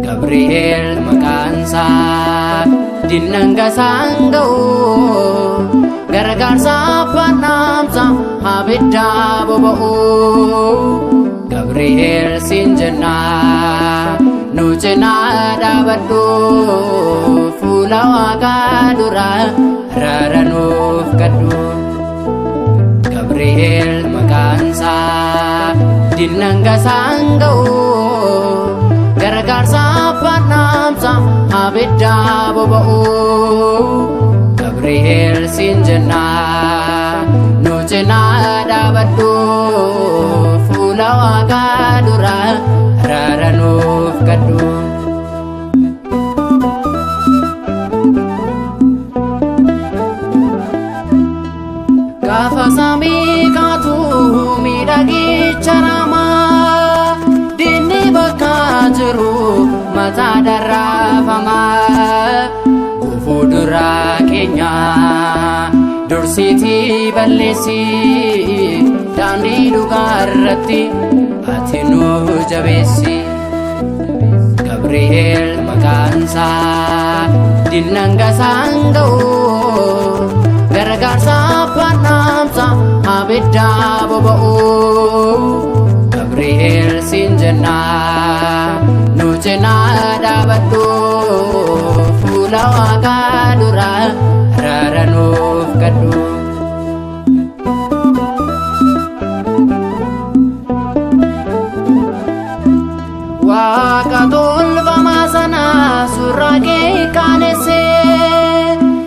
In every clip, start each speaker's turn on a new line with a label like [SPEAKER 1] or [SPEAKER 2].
[SPEAKER 1] Gabriel maqaansa dinnanga sanga'u gargaarsa fannaamsa abidda boba'u Gabriel siin jenna nu cinaa dhaabadhu fuula Waaqaa dura araara nuuf kadhu Gabriel maqaansa dinnanga sanga'u gargaarsa fannaamsa abidda boba'u Gabriel siin jenna nu cinaa dhaabadhu fuula Waaqaa dura araara nuuf kadhu gaafa samii kaatu miidhagicha ramaa dinni bakka jiru mataa darraafama fuuldura keenya dursiitii balleessi daandii dhugaa irratti ati nu jabeessi Gabriel maqaansa dinnanga sanga'u gargaarsa fannaamsa abidda boba'u Gabriel siin jenna nu cinaa dhaabadhu fuula Waaqaa dura araara nuuf kadhu Waaqa tolfamaa sana surraa kee qaanesse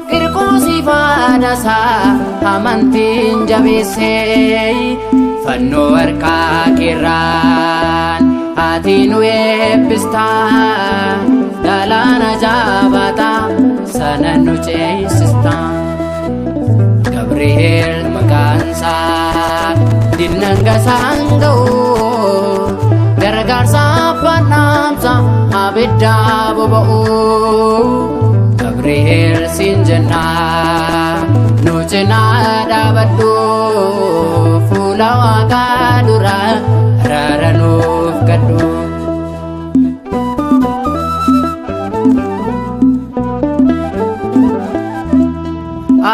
[SPEAKER 1] Qirqoosii faadasaa amantiin jabeesse fannoo harkaa keerraan ati nu eebbista galaana jabaataa sana nu ceesista Gabriel maqaansa dinnanga sanga'u gargaarsa fannaamsa abidda boba'u Gabriel siin jenna nu cinaa dhaabadhu fuula Waaqaa dura araara nuuf kadhu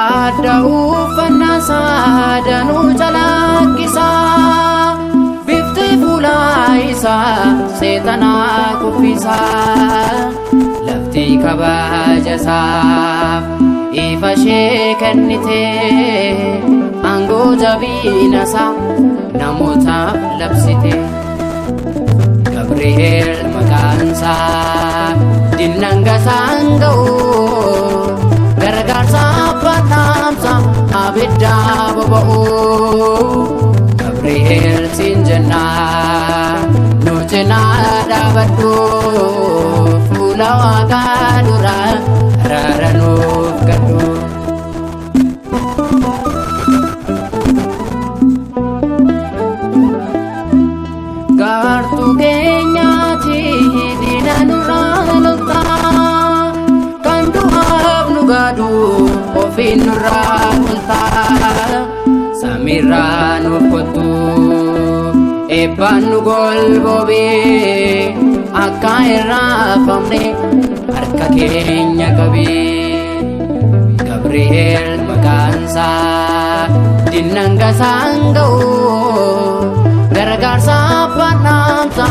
[SPEAKER 1] adda uffannaa isaa danuu calaqqisa bifti fuula isaa seexanaa kuffisa lafti kabaja isaaf ifa ishee kennite aangoo jabina isaa namootaaf labsite Gabriel maqaansa dinnanga sanga'u gargaarsa fannaamsa abidda boba'u Gabriel siin jenna nu cinaa dhaabadhu fuula Waaqaa dura araara nuuf kadhu gaartuu keenyaati diina nurraa loltaa kan du'aaf nu gaadu ofiin nurraa loltaa samiirraa nuuf kottu eebbaan nu golboobee akka irraafamne harka keenya qabee Gabriel maqaansa dinnanga sanga'u gargaarsa fannaamsa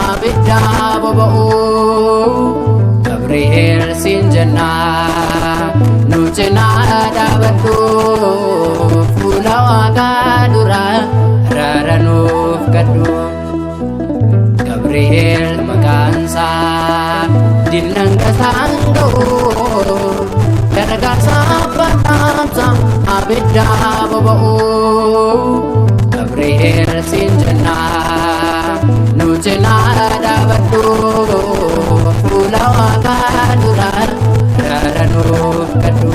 [SPEAKER 1] abidda boba'u Gabriel siin jenna nu cinaa dhaabadhu fuula Waaqaa dura araara nuuf kadhu Gabriel maqaansa dinnanga sanga'u gargaarsa fannaamsa abidda boba'u Gabriel siin jenna nu cinaa dhaabadhu fuula Waaqaa dura araara nuuf kadhu